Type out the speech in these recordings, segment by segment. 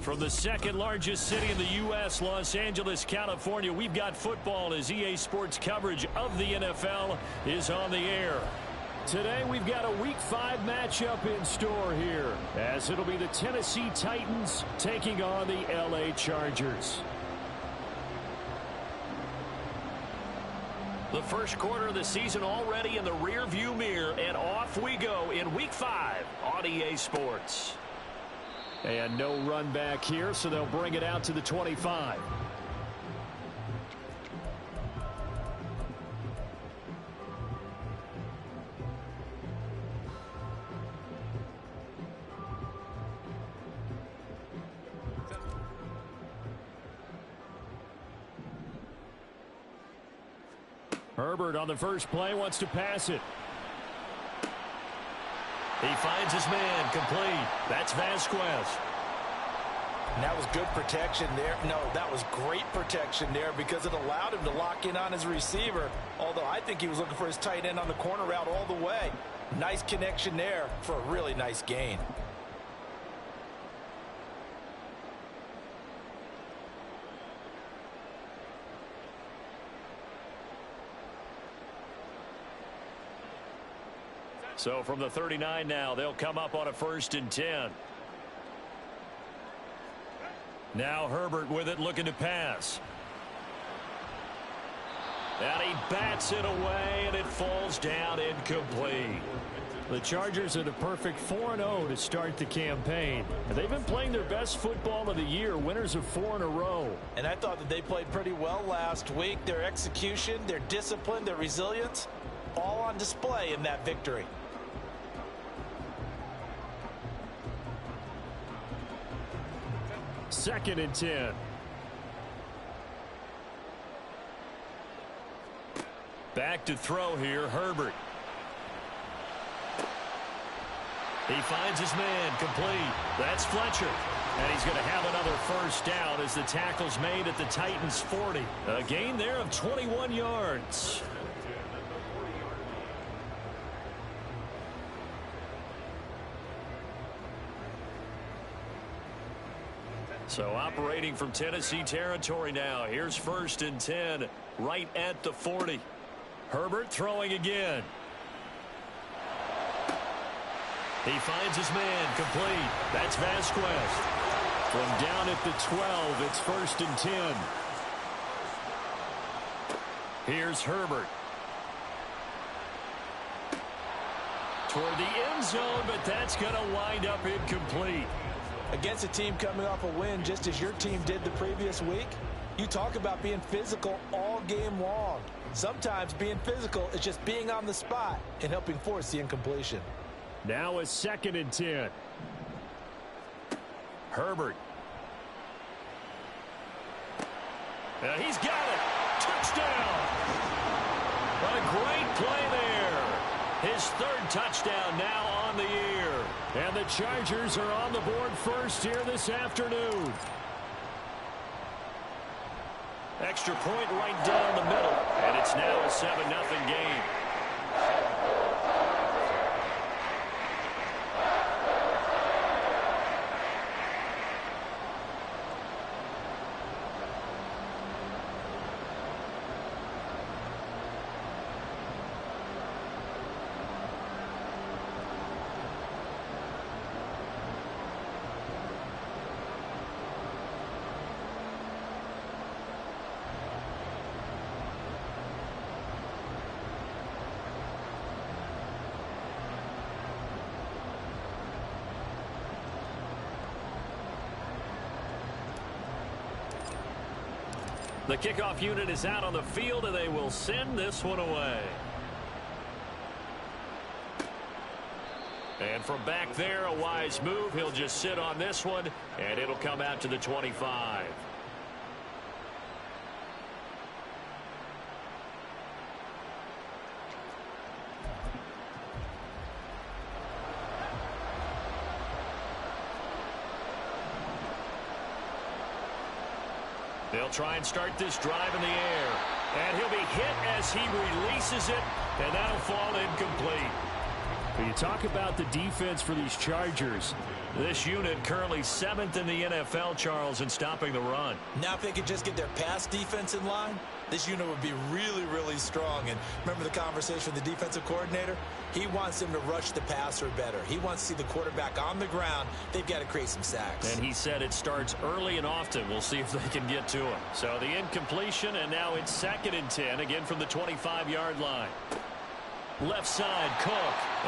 From the second largest city in the U.S., Los Angeles, California, we've got football as EA Sports coverage of the NFL is on the air. Today we've got a Week 5 matchup in store here, as it'll be the Tennessee Titans taking on the L.A. Chargers. The first quarter of the season already in the rearview mirror, and off we go in Week 5 on EA Sports. And no run back here, so they'll bring it out to the 25. Herbert on the first play wants to pass it. He finds his man, complete. That's Vasquez. And that was good protection there. No, that was great protection there because it allowed him to lock in on his receiver, although I think he was looking for his tight end on the corner route all the way. Nice connection there for a really nice gain. So from the 39 now, they'll come up on a 1st and 10. Now Herbert with it, looking to pass. And he bats it away, and it falls down incomplete. The Chargers are the perfect 4-0 to start the campaign. They've been playing their best football of the year, winners of 4 in a row. And I thought that they played pretty well last week. Their execution, their discipline, their resilience, all on display in that victory. Second and 10. Back to throw here, Herbert. He finds his man, complete. That's Fletcher. And he's going to have another first down as the tackle's made at the Titans' 40. A gain there of 21 yards. So operating from Tennessee territory now. Here's 1st and 10 right at the 40. Herbert throwing again. He finds his man, complete. That's Vasquez. From down at the 12, it's 1st and 10. Here's Herbert. Toward the end zone, but that's going to wind up incomplete. Against a team coming off a win just as your team did the previous week, you talk about being physical all game long. Sometimes being physical is just being on the spot and helping force the incompletion. Now a 2nd and 10. Herbert. He's got it. Touchdown. A great play there. His 3rd touchdown now on the year. And the Chargers are on the board first here this afternoon. Extra point right down the middle. And it's now a 7-0 game. The kickoff unit is out on the field, and they will send this one away. And from back there, a wise move. He'll just sit on this one, and it'll come out to the 25. They'll try and start this drive in the air. And he'll be hit as he releases it, and that'll fall incomplete. When you talk about the defense for these Chargers, this unit currently 7th in the NFL, Charles, in stopping the run. Now if they could just get their pass defense in line, this unit would be really, really strong. And remember the conversation with the defensive coordinator? He wants them to rush the passer better. He wants to see the quarterback on the ground. They've got to create some sacks. And he said it starts early and often. We'll see if they can get to him. So the incompletion, and now it's 2nd and 10, again from the 25-yard line. Left side, Cook.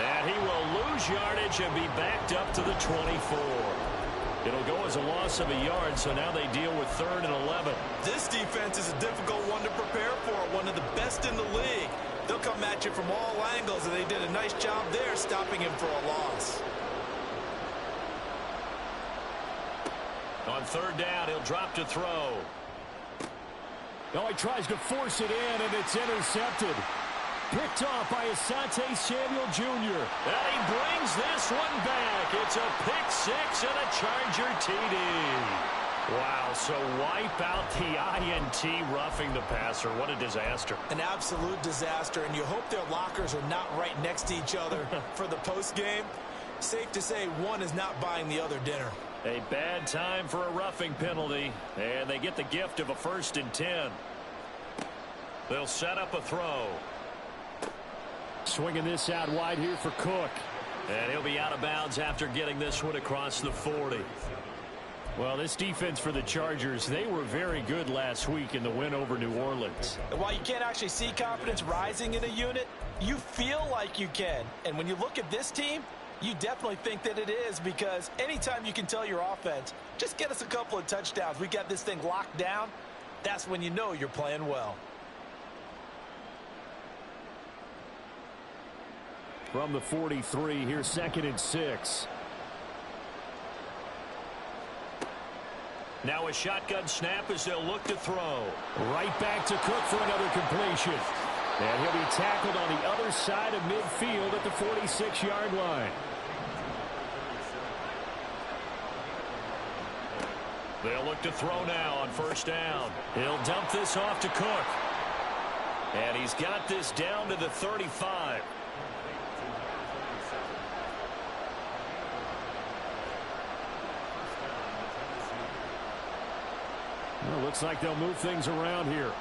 And he will lose yardage and be backed up to the 24. It'll go as a loss of a yard, so now they deal with 3rd and 11. This defense is a difficult one to prepare for, one of the best in the league. They'll come at you from all angles, and they did a nice job there stopping him for a loss. On 3rd down, he'll drop to throw. Oh, he tries to force it in, and it's intercepted. Picked off by Asante Samuel Jr. And he brings this one back. It's a pick 6 and a Charger TD. Wow, so wipe out the INT, roughing the passer. What a disaster. An absolute disaster, and you hope their lockers are not right next to each other for the postgame. Safe to say one is not buying the other dinner. A bad time for a roughing penalty, and they get the gift of a 1st and 10. They'll set up a throw. Swinging this out wide here for Cook. And he'll be out of bounds after getting this one across the 40. Well, this defense for the Chargers, they were very good last week in the win over New Orleans. And while you can't actually see confidence rising in a unit, you feel like you can. And when you look at this team, you definitely think that it is, because anytime you can tell your offense, just get us a couple of touchdowns, we got this thing locked down, that's when you know you're playing well. From the 43, here's 2nd and 6. Now a shotgun snap as they'll look to throw. Right back to Cook for another completion. And he'll be tackled on the other side of midfield at the 46-yard line. They'll look to throw now on 1st down. He'll dump this off to Cook. And he's got this down to the 35. Well, looks like they'll move things around here.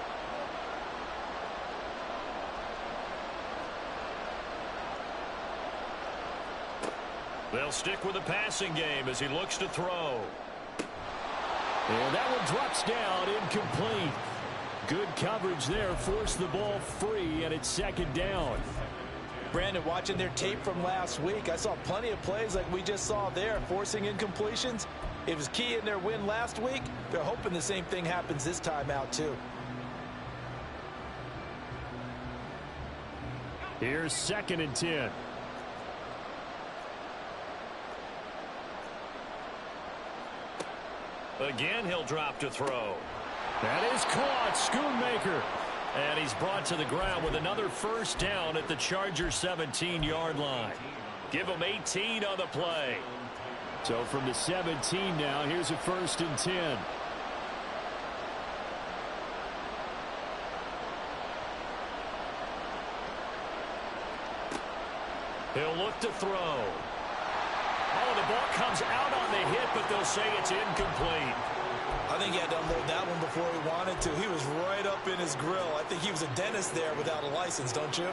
They'll stick with the passing game as he looks to throw. And that one drops down, incomplete. Good coverage there, forced the ball free, and it's 2nd down. Brandon, watching their tape from last week, I saw plenty of plays like we just saw there, forcing incompletions. It was key in their win last week. They're hoping the same thing happens this time out, too. Here's 2nd and 10. Again, he'll drop to throw. That is caught. Schoonmaker. And he's brought to the ground with another 1st down at the Chargers 17-yard line. Give him 18 on the play. So from the 17 now, here's a 1st and 10. He'll look to throw. Oh, the ball comes out on the hit, but they'll say it's incomplete. I think he had to unload that one before he wanted to. He was right up in his grill. I think he was a dentist there without a license, don't you?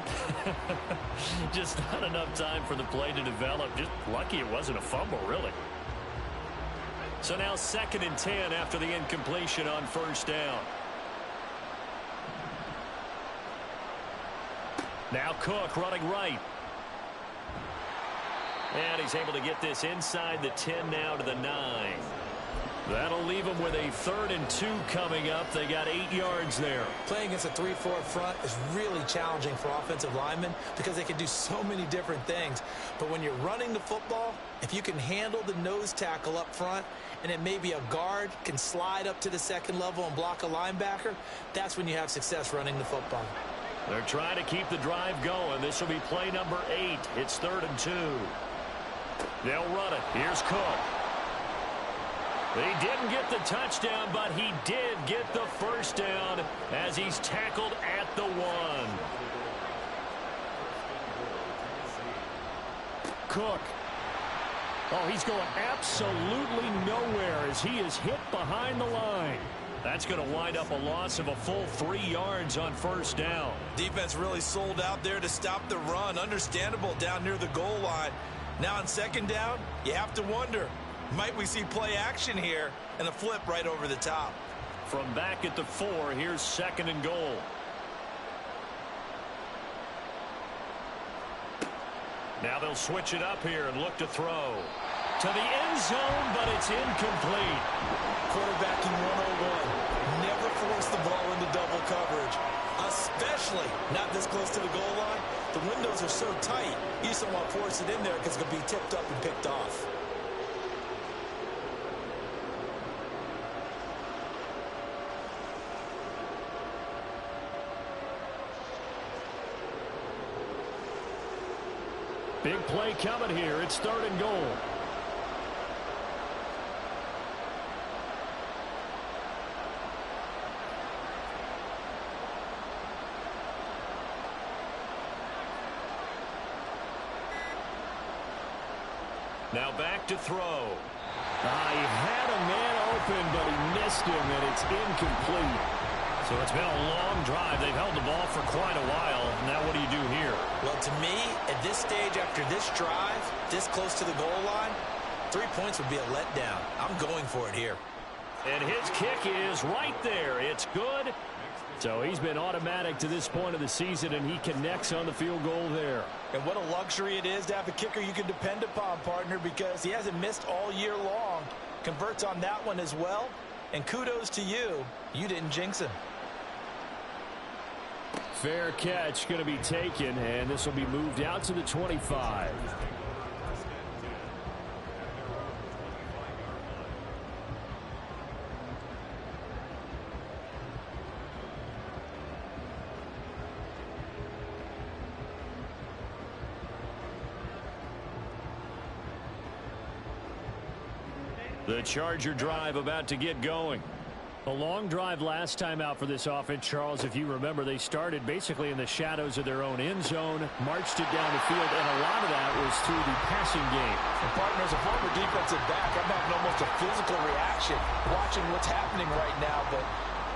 Just not enough time for the play to develop. Just lucky it wasn't a fumble, really. So now 2nd and 10 after the incompletion on 1st down. Now Cook running right. And he's able to get this inside the 10 now to the 9. That'll leave them with a 3rd and 2 coming up. They got 8 yards there. Playing against a 3-4 front is really challenging for offensive linemen because they can do so many different things. But when you're running the football, if you can handle the nose tackle up front, and then maybe a guard can slide up to the 2nd level and block a linebacker, that's when you have success running the football. They're trying to keep the drive going. This will be play number 8. It's 3rd and 2. They'll run it. Here's Cook. He didn't get the touchdown, but he did get the 1st down as he's tackled at the 1. Cook. Oh, he's going absolutely nowhere as he is hit behind the line. That's going to wind up a loss of a full 3 yards on first down. Defense really sold out there to stop the run. Understandable down near the goal line. Now on second down, you have to wonder, might we see play action here and a flip right over the top? From back at the 4, here's second and goal. Now they'll switch it up here and look to throw. To the end zone, but it's incomplete. Quarterbacking 101. Never force the ball into double coverage, especially not this close to the goal line. The windows are so tight, you just don't want to force it in there because it's going to be tipped up and picked off. Big play coming here. It's third and goal. Now back to throw. He had a man open, but he missed him, and it's incomplete. So it's been a long drive. They've held the ball for quite a while. Now what do you do here? Well, to me, at this stage after this drive, this close to the goal line, 3 points would be a letdown. I'm going for it here. And his kick is right there. It's good. So he's been automatic to this point of the season, and he connects on the field goal there. And what a luxury it is to have a kicker you can depend upon, partner, because he hasn't missed all year long. Converts on that one as well. And kudos to you. You didn't jinx him. Fair catch going to be taken, and this will be moved out to the 25. The Charger drive about to get going. A long drive last time out for this offense, Charles. If you remember, they started basically in the shadows of their own end zone, marched it down the field, and a lot of that was through the passing game. And partner, as a former defensive back, I'm having almost a physical reaction watching what's happening right now. But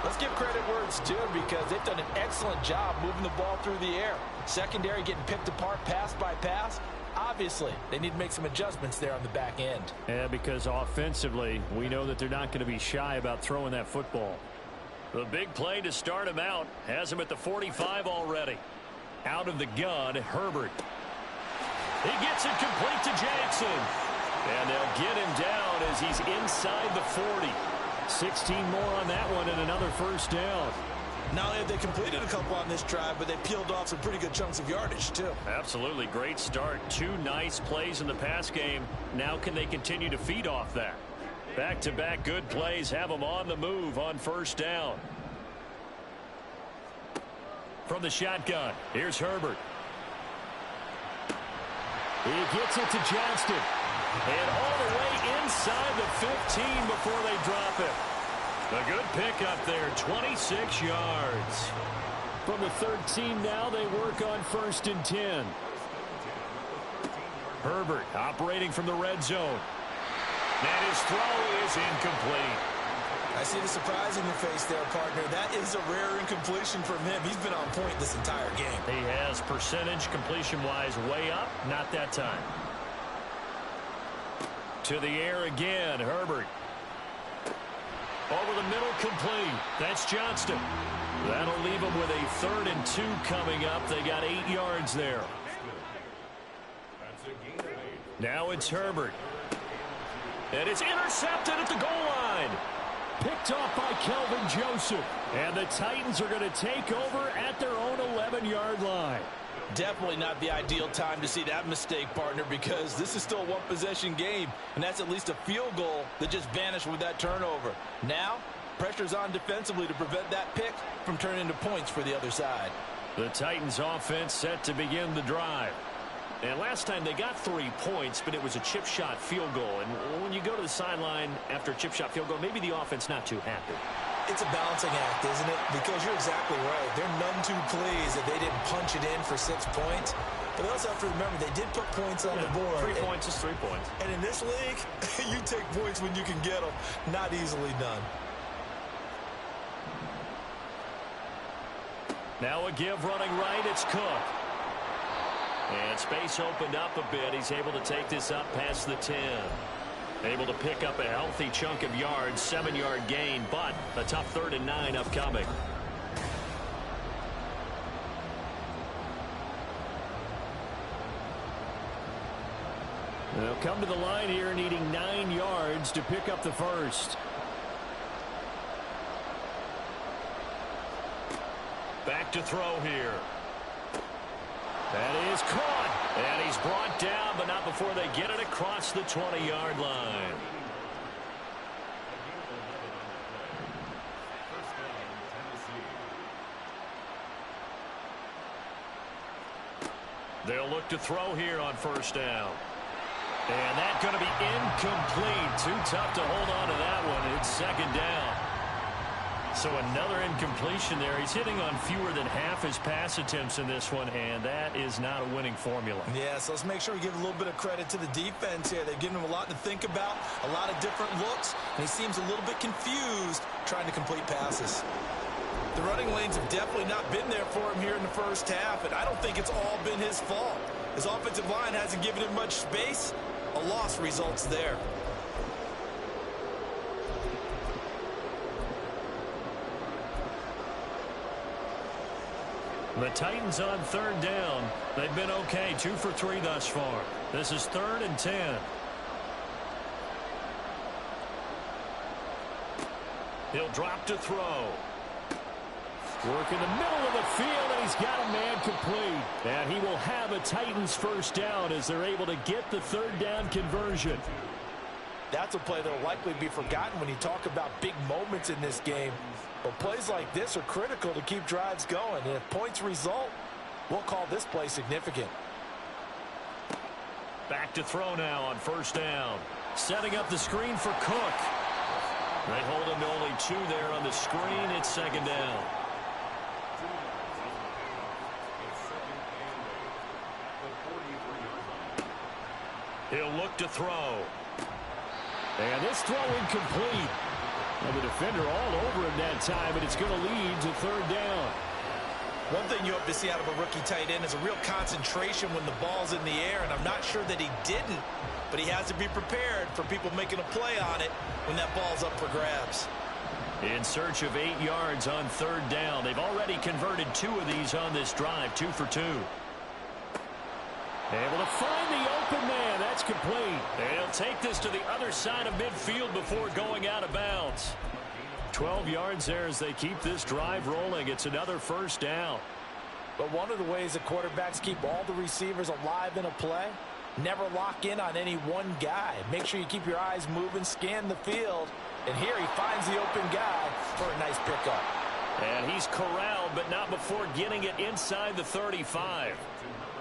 let's give credit where it's due because they've done an excellent job moving the ball through the air. Secondary getting picked apart pass by pass. Obviously, they need to make some adjustments there on the back end. Yeah, because offensively, we know that they're not going to be shy about throwing that football. The big play to start him out has him at the 45 already. Out of the gun, Herbert. He gets it complete to Jackson. And they'll get him down as he's inside the 40. 16 more on that one and another first down. Not only have they completed a couple on this drive, but they peeled off some pretty good chunks of yardage, too. Absolutely. Great start. 2 nice plays in the pass game. Now can they continue to feed off that? Back-to-back good plays have them on the move on first down. From the shotgun, here's Herbert. He gets it to Johnston. And all the way inside the 15 before they drop it. A good pickup there, 26 yards. From the 13 now, they work on first and 10. Herbert operating from the red zone. And his throw is incomplete. I see the surprise in your face there, partner. That is a rare incompletion from him. He's been on point this entire game. He has percentage completion-wise way up, not that time. To the air again, Herbert. Over the middle, complete. That's Johnston. That'll leave them with a 3rd and 2 coming up. They got 8 yards there. Now it's Herbert. And it's intercepted at the goal line. Picked off by Kelvin Joseph. And the Titans are going to take over at their own 11-yard line. Definitely not the ideal time to see that mistake, partner, because this is still a one-possession game, and that's at least a field goal that just vanished with that turnover. Now, pressure's on defensively to prevent that pick from turning into points for the other side. The Titans offense set to begin the drive. And last time they got 3 points, but it was a chip shot field goal. And when you go to the sideline after a chip shot field goal, maybe the offense not too happy. It's a balancing act, isn't it? Because you're exactly right. They're none too pleased that they didn't punch it in for 6 points. But they also have to remember they did put points on the board. 3 points is 3 points. And in this league, you take points when you can get them. Not easily done. Now a give running right. It's Cook. And space opened up a bit. He's able to take this up past the 10. Able to pick up a healthy chunk of yards, 7-yard gain, but a tough 3rd and 9 upcoming. They'll come to the line here needing 9 yards to pick up the first. Back to throw here. That is caught. And he's brought down, but not before they get it across the 20-yard line. They'll look to throw here on 1st down. And that's going to be incomplete. Too tough to hold on to that one. It's 2nd down. So another incompletion there. He's hitting on fewer than half his pass attempts in this one, and that is not a winning formula. Yeah, so let's make sure we give a little bit of credit to the defense here. They've given him a lot to think about, a lot of different looks, and he seems a little bit confused trying to complete passes. The running lanes have definitely not been there for him here in the first half, and I don't think it's all been his fault. His offensive line hasn't given him much space. A loss results there. The Titans on 3rd down. They've been okay, 2 for 3 thus far. This is 3rd and 10. He'll drop to throw. Work in the middle of the field, and he's got a man complete. And he will have a Titans 1st down as they're able to get the 3rd down conversion. That's a play that will likely be forgotten when you talk about big moments in this game. But plays like this are critical to keep drives going. And if points result, we'll call this play significant. Back to throw now on 1st down. Setting up the screen for Cook. They hold him to only 2 there on the screen. It's 2nd down. He'll look to throw. And this throw incomplete. And the defender all over him that time, but it's going to lead to 3rd down. One thing you hope to see out of a rookie tight end is a real concentration when the ball's in the air, and I'm not sure that he didn't, but he has to be prepared for people making a play on it when that ball's up for grabs. In search of 8 yards on 3rd down. They've already converted 2 of these on this drive, 2 for 2. Able to find the open man. That's complete. And he'll take this to the other side of midfield before going out of bounds. 12 yards there as they keep this drive rolling. It's another 1st down. But one of the ways that quarterbacks keep all the receivers alive in a play, never lock in on any one guy. Make sure you keep your eyes moving, scan the field. And here he finds the open guy for a nice pickup. And he's corralled, but not before getting it inside the 35.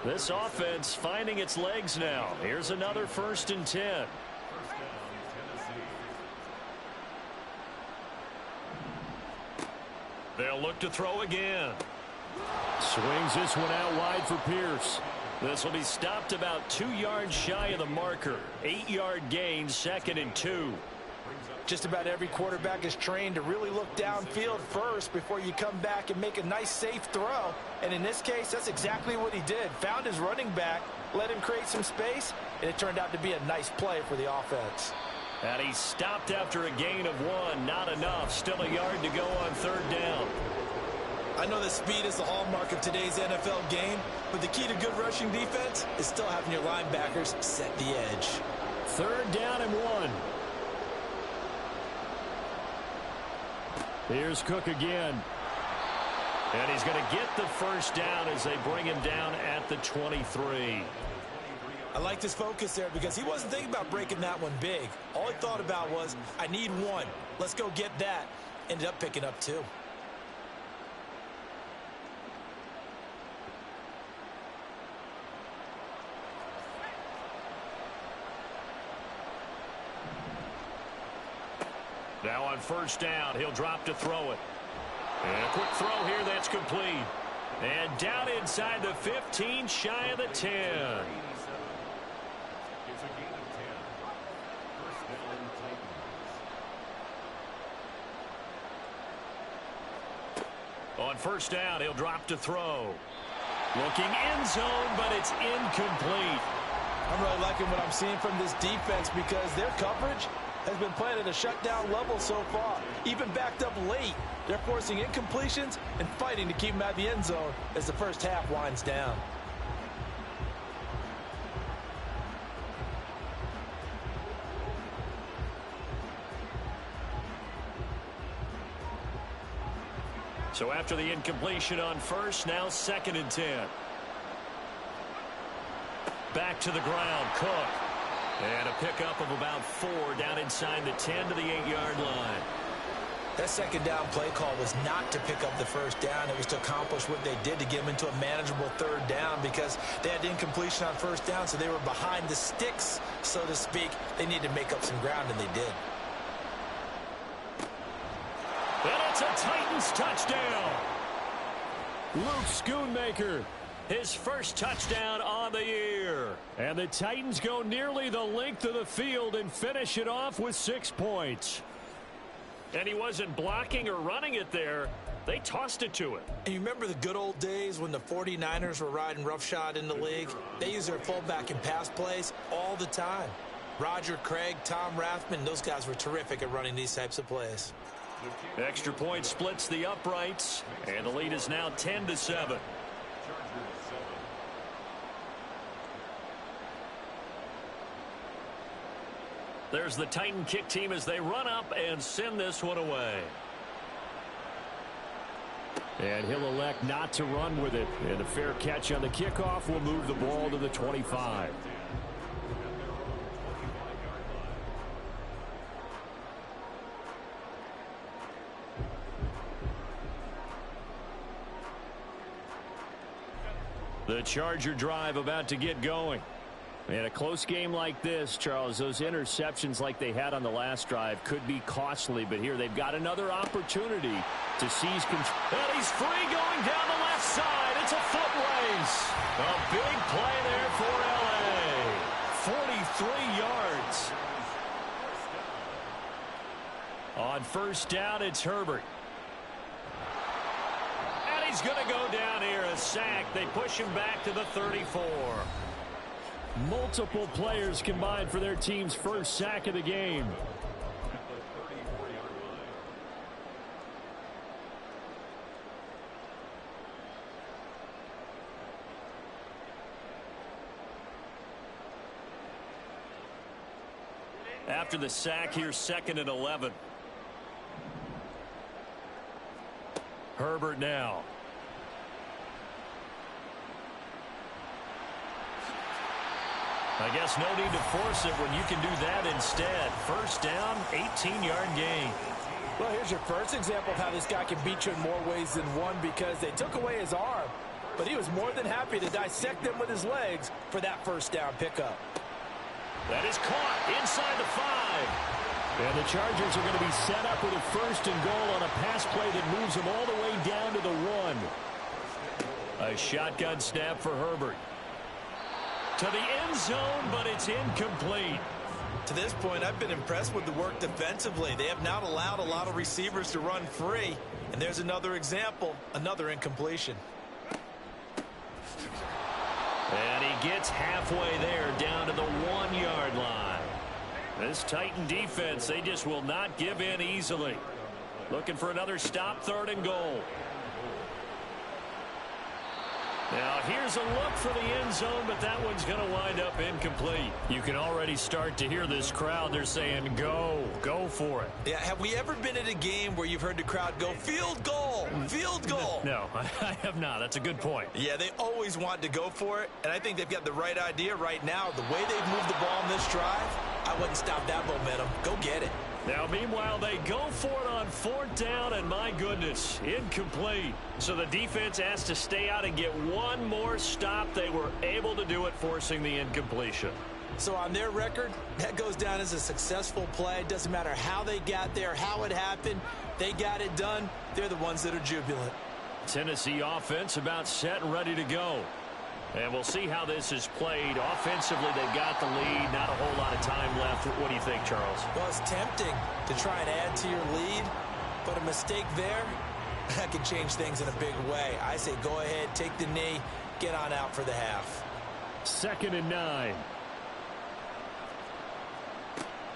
This offense finding its legs now. Here's another 1st and 10. They'll look to throw again. Swings this one out wide for Pierce. This will be stopped about 2 yards shy of the marker. 8-yard gain, 2nd and 2. Just about every quarterback is trained to really look downfield first before you come back and make a nice safe throw. And in this case, that's exactly what he did. Found his running back, let him create some space, and it turned out to be a nice play for the offense. And he stopped after a gain of 1. Not enough. Still a yard to go on 3rd down. I know that speed is the hallmark of today's NFL game, but the key to good rushing defense is still having your linebackers set the edge. 3rd down and 1. Here's Cook again. And he's going to get the 1st down as they bring him down at the 23. I like his focus there because he wasn't thinking about breaking that one big. All he thought about was, I need 1. Let's go get that. Ended up picking up 2. Now on first down, he'll drop to throw it. And a quick throw here that's complete. And down inside the 15, shy of the 10. On first down, he'll drop to throw. Looking end zone, but it's incomplete. I'm really liking what I'm seeing from this defense because their coverage has been playing at a shutdown level so far. Even backed up late, they're forcing incompletions and fighting to keep them out of the end zone as the first half winds down. So after the incompletion on first, now 2nd and 10. Back to the ground, Cook. And a pickup of about 4 down inside the 10 to the 8-yard line. That second down play call was not to pick up the first down. It was to accomplish what they did to get them into a manageable 3rd down because they had incompletion on first down, so they were behind the sticks, so to speak. They needed to make up some ground, and they did. And it's a Titans touchdown. Luke Schoonmaker, his first touchdown on the year. And the Titans go nearly the length of the field and finish it off with 6 points. And he wasn't blocking or running it there. They tossed it to him. And you remember the good old days when the 49ers were riding roughshod in the league? They used their fullback in pass plays all the time. Roger Craig, Tom Rathman, those guys were terrific at running these types of plays. Extra point splits the uprights, and the lead is now 10-7. There's the Titan kick team as they run up and send this one away. And he'll elect not to run with it. And a fair catch on the kickoff will move the ball to the 25. The Charger drive about to get going. In a close game like this, Charles, those interceptions like they had on the last drive could be costly, but here they've got another opportunity to seize control. And he's free going down the left side. It's a foot race. A big play there for L.A. 43 yards. On first down, it's Herbert. He's going to go down here, a sack. They push him back to the 34. Multiple players combined for their team's first sack of the game. After the sack, here's 2nd and 11. Herbert now. I guess no need to force it when you can do that instead. First down, 18-yard gain. Well, here's your first example of how this guy can beat you in more ways than one because they took away his arm, but he was more than happy to dissect them with his legs for that first down pickup. That is caught inside the 5. And the Chargers are going to be set up with a 1st and goal on a pass play that moves them all the way down to the 1. A shotgun snap for Herbert. To the end zone, but it's incomplete. To this point, I've been impressed with the work defensively. They have not allowed a lot of receivers to run free. And there's another example, another incompletion. And he gets halfway there down to the 1-yard line. This Titan defense, they just will not give in easily. Looking for another stop, 3rd and goal. Now, here's a look for the end zone, but that one's going to wind up incomplete. You can already start to hear this crowd. They're saying, go for it. Yeah, have we ever been at a game where you've heard the crowd go, field goal, field goal? No, I have not. That's a good point. Yeah, they always want to go for it, and I think they've got the right idea right now. The way they've moved the ball in this drive, I wouldn't stop that momentum. Go get it. Now, meanwhile, they go for it on 4th down, and my goodness, incomplete. So the defense has to stay out and get one more stop. They were able to do it, forcing the incompletion. So on their record, that goes down as a successful play. It doesn't matter how they got there, how it happened. They got it done. They're the ones that are jubilant. Tennessee offense about set and ready to go. And we'll see how this is played. Offensively, they've got the lead. Not a whole lot of time left. What do you think, Charles? Well, it's tempting to try and add to your lead, but a mistake there, that can change things in a big way. I say go ahead, take the knee, get on out for the half. 2nd and 9.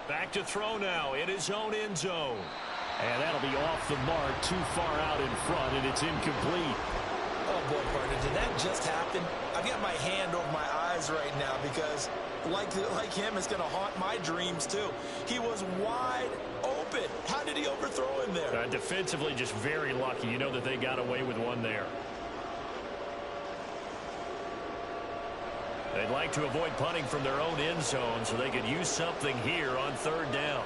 Back to throw now in his own end zone. And that'll be off the mark, too far out in front, and it's incomplete. Oh, boy, partner, did that just happen? I've got my hand over my eyes right now because, like him, it's going to haunt my dreams, too. He was wide open. How did he overthrow him there? Defensively, just very lucky. You know that they got away with one there. They'd like to avoid punting from their own end zone so they could use something here on 3rd down.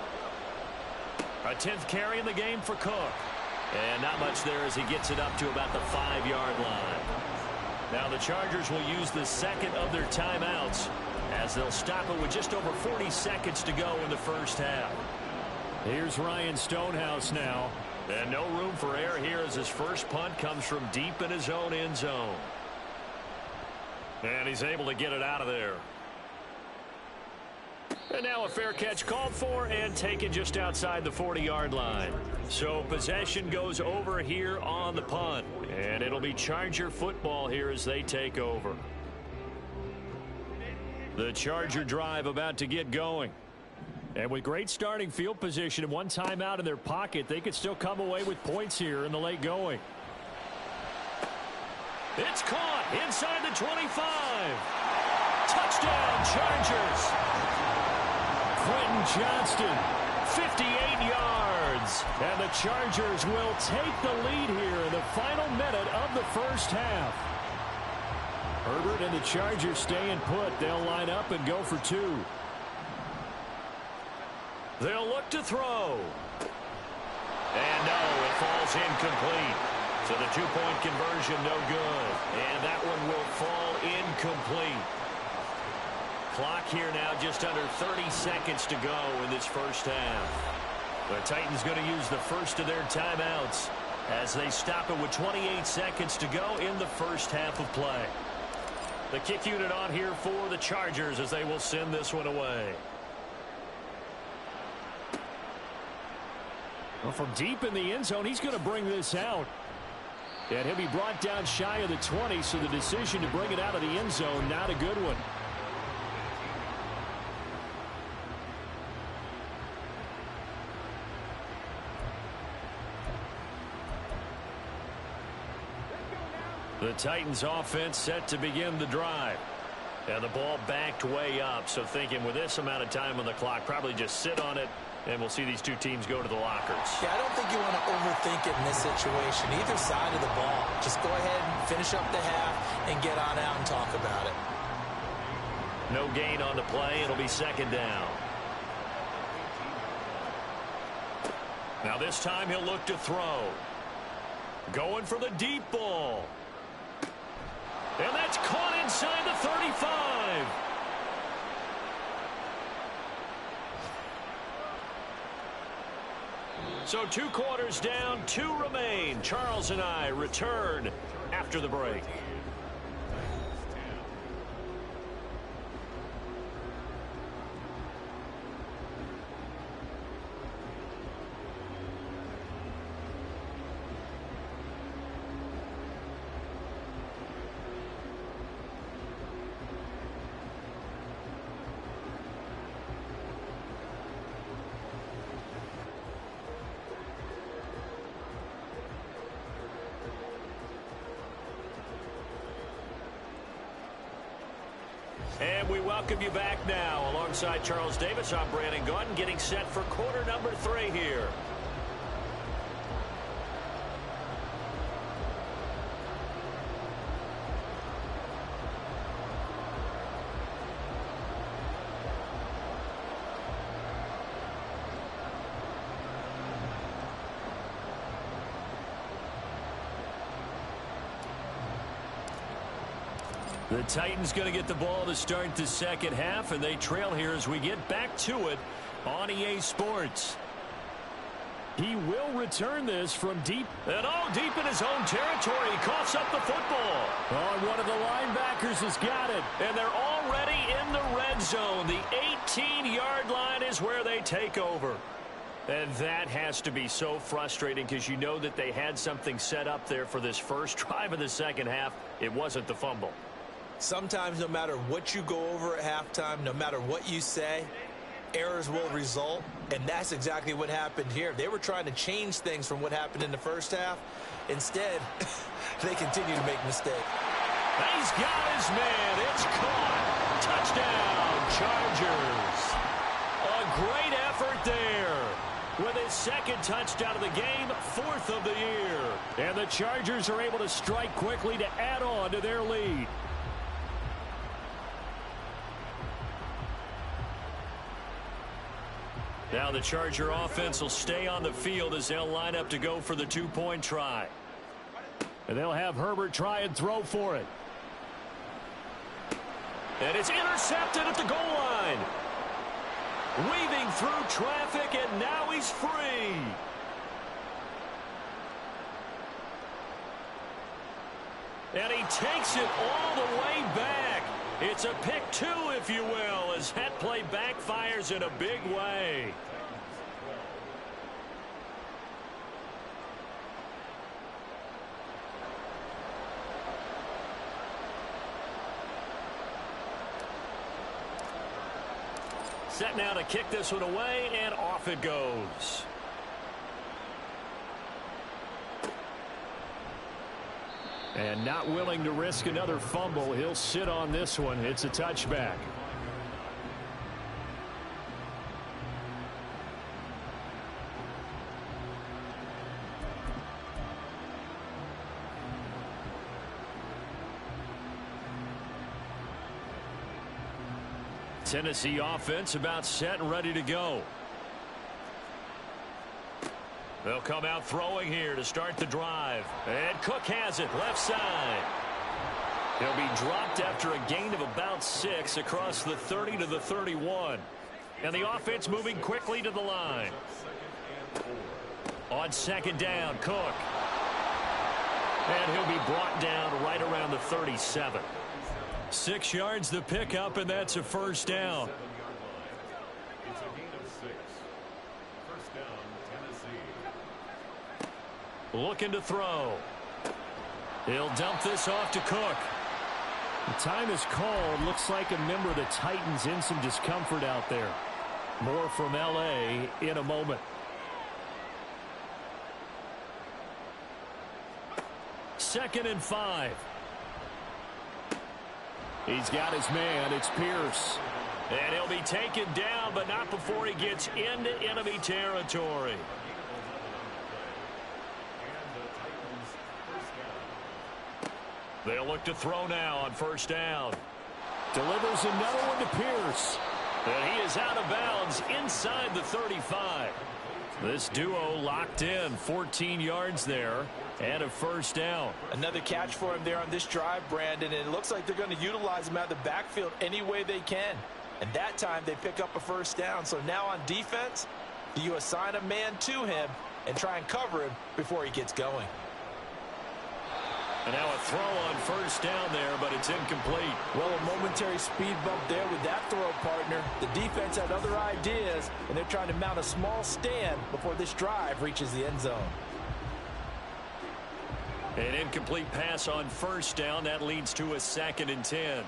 A 10th carry in the game for Cook. And not much there as he gets it up to about the 5-yard line. Now the Chargers will use the 2nd of their timeouts as they'll stop it with just over 40 seconds to go in the first half. Here's Ryan Stonehouse now. And no room for error here as his first punt comes from deep in his own end zone. And he's able to get it out of there. And now a fair catch called for and taken just outside the 40-yard line. So possession goes over here on the punt. And it'll be Charger football here as they take over. The Charger drive about to get going. And with great starting field position and one timeout in their pocket, they could still come away with points here in the late going. It's caught inside the 25. Touchdown, Chargers. Quentin Johnston, 58 yards. And the Chargers will take the lead here in the final minute of the first half. Herbert and the Chargers staying put. They'll line up and go for 2. They'll look to throw. And no, it falls incomplete. So the 2-point conversion no good. And that one will fall incomplete. Clock here now just under 30 seconds to go in this first half. The Titans going to use the first of their timeouts as they stop it with 28 seconds to go in the first half of play. The kick unit on here for the Chargers as they will send this one away. Well, from deep in the end zone, he's going to bring this out. And he'll be brought down shy of the 20, so the decision to bring it out of the end zone, not a good one. The Titans offense set to begin the drive. And the ball backed way up, so thinking with this amount of time on the clock, probably just sit on it, and we'll see these two teams go to the lockers. Yeah, I don't think you want to overthink it in this situation. Either side of the ball. Just go ahead and finish up the half and get on out and talk about it. No gain on the play. It'll be 2nd down. Now this time he'll look to throw. Going for the deep ball. And that's caught inside the 35. So 2 quarters down, 2 remain. Charles and I return after the break. And we welcome you back now. Alongside Charles Davis, I'm Brandon Gunn, getting set for quarter number 3 here. The Titans going to get the ball to start the second half, and they trail here as we get back to it on EA Sports. He will return this from deep, and deep in his own territory. He coughs up the football. One of the linebackers has got it, and they're already in the red zone. The 18-yard line is where they take over. And that has to be so frustrating because you know that they had something set up there for this first drive of the second half. It wasn't the fumble. Sometimes no matter what you go over at halftime, no matter what you say, errors will result, and that's exactly what happened here. They were trying to change things from what happened in the first half. Instead, they continue to make mistakes. He's got his man. It's caught. Touchdown, Chargers. A great effort there. With his second touchdown of the game, 4th of the year. And the Chargers are able to strike quickly to add on to their lead. Now the Charger offense will stay on the field as they'll line up to go for the 2-point try. And they'll have Herbert try and throw for it. And it's intercepted at the goal line. Weaving through traffic, and now he's free. And he takes it all the way back. It's a pick 2, if you will, as that play backfires in a big way. Set now to kick this one away, and off it goes. And not willing to risk another fumble, he'll sit on this one. It's a touchback. Tennessee offense about set and ready to go. They'll come out throwing here to start the drive. And Cook has it left side. He'll be dropped after a gain of about 6 across the 30 to the 31. And the offense moving quickly to the line. On second down, Cook. And he'll be brought down right around the 37. 6 yards the pickup, and that's a first down. It's a gain of 6. First down, Tennessee. Looking to throw. He'll dump this off to Cook. The time is called. Looks like a member of the Titans in some discomfort out there. More from L.A. in a moment. Second and 5. He's got his man. It's Pierce. And he'll be taken down, but not before he gets into enemy territory. They'll look to throw now on first down. Delivers another one to Pierce. And he is out of bounds inside the 35. This duo locked in, 14 yards there, and a first down. Another catch for him there on this drive, Brandon, and it looks like they're going to utilize him out of the backfield any way they can. And that time they pick up a first down. So now on defense, do you assign a man to him and try and cover him before he gets going? And now a throw on first down there, but it's incomplete. Well, a momentary speed bump there with that throw, partner. The defense had other ideas, and they're trying to mount a small stand before this drive reaches the end zone. An incomplete pass on first down. That leads to a 2nd and 10.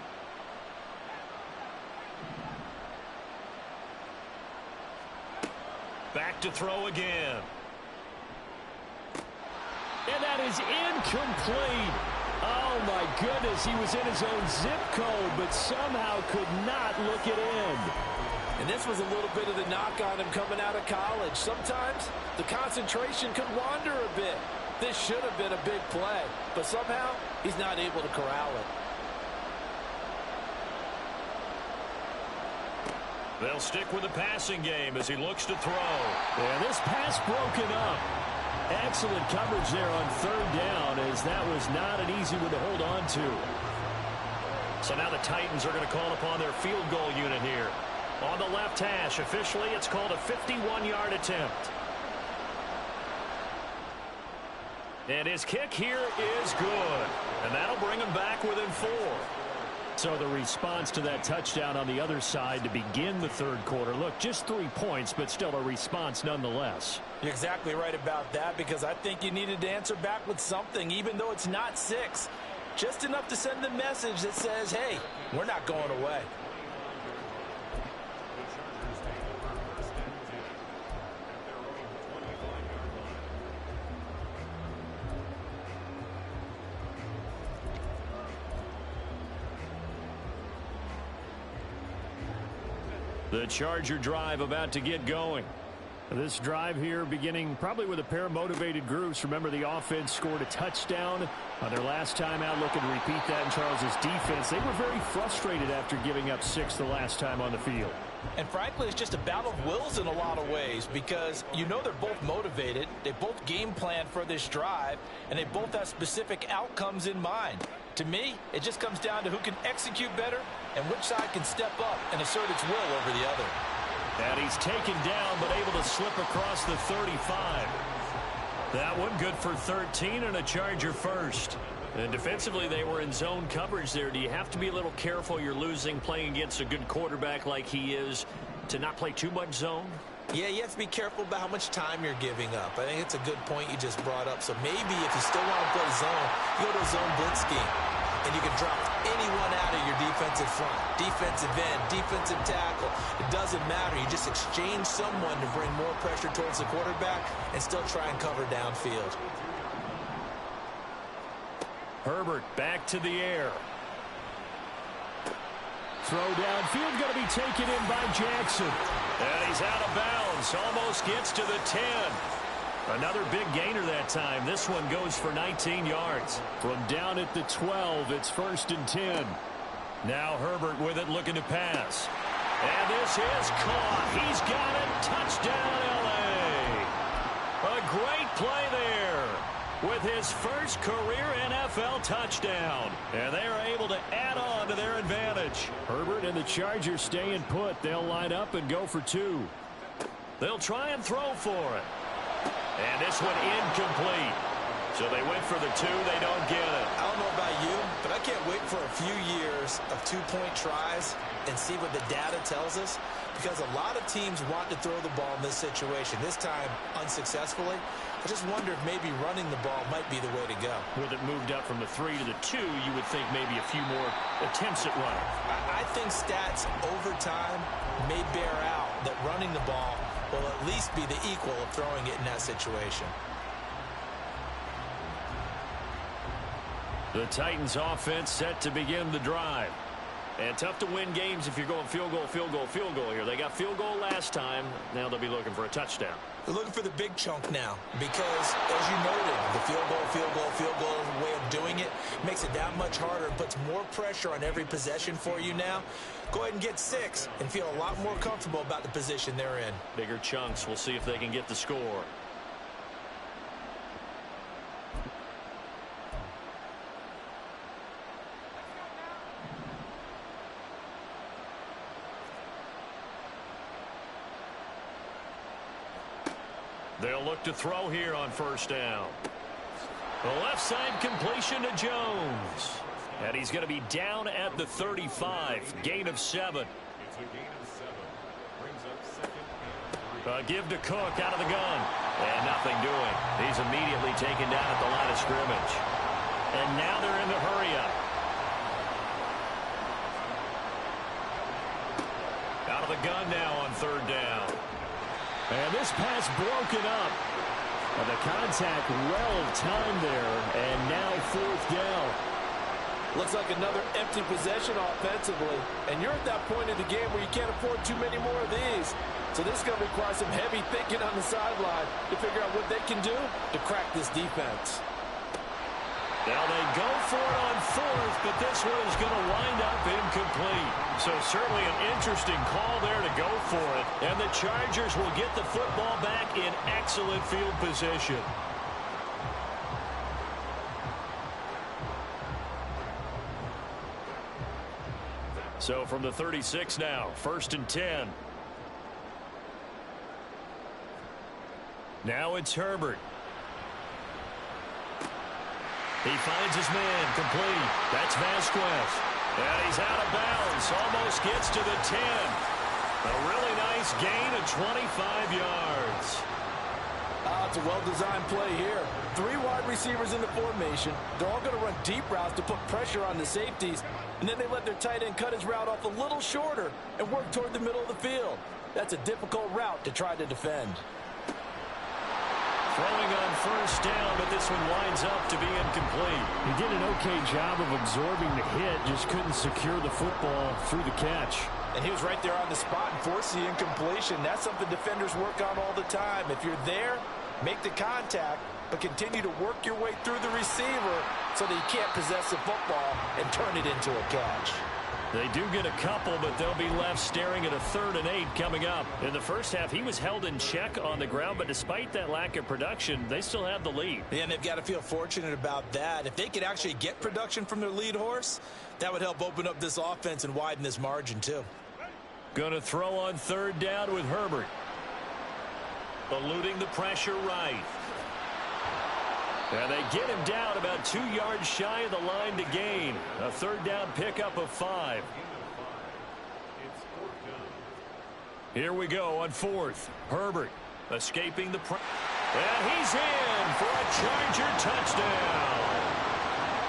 Back to throw again. And that is incomplete. Oh, my goodness. He was in his own zip code, but somehow could not look it in. And this was a little bit of the knock on him coming out of college. Sometimes the concentration could wander a bit. This should have been a big play, but somehow he's not able to corral it. They'll stick with the passing game as he looks to throw. And this pass broken up. Excellent coverage there on third down, as that was not an easy one to hold on to. So now the Titans are going to call upon their field goal unit here. On the left hash, officially, it's called a 51-yard attempt. And his kick here is good. And that'll bring him back within 4. So the response to that touchdown on the other side to begin the third quarter. Look, just 3 points, but still a response nonetheless. You're exactly right about that, because I think you needed to answer back with something, even though it's not 6. Just enough to send the message that says, hey, we're not going away. The Charger drive about to get going. This drive here beginning probably with a pair of motivated groups. Remember, the offense scored a touchdown on their last time out. Looking to repeat that in Charles's defense. They were very frustrated after giving up 6 the last time on the field. And frankly, it's just a battle of wills in a lot of ways, because you know they're both motivated. They both game plan for this drive, and they both have specific outcomes in mind. To me, it just comes down to who can execute better and which side can step up and assert its will over the other. And he's taken down, but able to slip across the 35. That one good for 13 and a Charger first. And defensively, they were in zone coverage there. Do you have to be a little careful? You're losing, playing against a good quarterback like he is, to not play too much zone? Yeah, you have to be careful about how much time you're giving up. I think it's a good point you just brought up. So maybe if you still want to play zone, you go to a zone blitz scheme. And you can drop anyone out of your defensive front, defensive end, defensive tackle. It doesn't matter. You just exchange someone to bring more pressure towards the quarterback and still try and cover downfield. Herbert back to the air. Throw downfield going to be taken in by Jackson. And he's out of bounds. Almost gets to the 10. Another big gainer that time. This one goes for 19 yards. From down at the 12, it's 1st and 10. Now Herbert with it, looking to pass. And this is caught. He's got it. Touchdown, L.A. A great play there with his first career NFL touchdown. And they are able to add on to their advantage. Herbert and the Chargers staying put. They'll line up and go for 2. They'll try and throw for it. And this one incomplete. So they went for the 2. They don't get it. I don't know about you, but I can't wait for a few years of 2-point tries and see what the data tells us, because a lot of teams want to throw the ball in this situation. This time, unsuccessfully. I just wonder if maybe running the ball might be the way to go. With it moved up from the 3 to the 2, you would think maybe a few more attempts at running. I think stats over time may bear out that running the ball will at least be the equal of throwing it in that situation. The Titans offense set to begin the drive. And tough to win games if you're going field goal, field goal, field goal here. They got field goal last time. Now they'll be looking for a touchdown. They're looking for the big chunk now, because, as you noted, the field goal, field goal, field goal way of doing it makes it that much harder and puts more pressure on every possession for you now. Go ahead and get 6 and feel a lot more comfortable about the position they're in. Bigger chunks. We'll see if they can get the score. They'll look to throw here on 1st down. The left side completion to Jones. And he's going to be down at the 35. Gain of 7. It's a gain of 7. Brings up 2nd and 3. Give to Cook out of the gun. And nothing doing. He's immediately taken down at the line of scrimmage. And now they're in the hurry up. Out of the gun now on 3rd down. And this pass broken up. And the contact well timed there. And now 4th down. Looks like another empty possession offensively. And you're at that point in the game where you can't afford too many more of these. So this is going to require some heavy thinking on the sideline to figure out what they can do to crack this defense. Now they go for it on 4th, but this one is going to wind up incomplete. So certainly an interesting call there to go for it. And the Chargers will get the football back in excellent field position. So from the 36 now, 1st and 10. Now it's Herbert. He finds his man, complete. That's Vasquez. And he's out of bounds, almost gets to the 10. A really nice gain of 25 yards. It's a well-designed play here. 3 wide receivers in the formation. They're all going to run deep routes to put pressure on the safeties. And then they let their tight end cut his route off a little shorter and work toward the middle of the field. That's a difficult route to try to defend. Throwing on 1st down, but this one winds up to be incomplete. He did an okay job of absorbing the hit, just couldn't secure the football through the catch. And he was right there on the spot and forced the incompletion. That's something defenders work on all the time. If you're there, make the contact, but continue to work your way through the receiver so that you can't possess the football and turn it into a catch. They do get a couple, but they'll be left staring at a 3rd and 8 coming up. In the first half, he was held in check on the ground, but despite that lack of production, they still have the lead. Yeah, and they've got to feel fortunate about that. If they could actually get production from their lead horse, that would help open up this offense and widen this margin too. Going to throw on 3rd down with Herbert. Eluding the pressure right. And they get him down about 2 yards shy of the line to gain. A 3rd down pickup of 5. Here we go on 4th. Herbert escaping the pressure. And he's in for a Charger touchdown.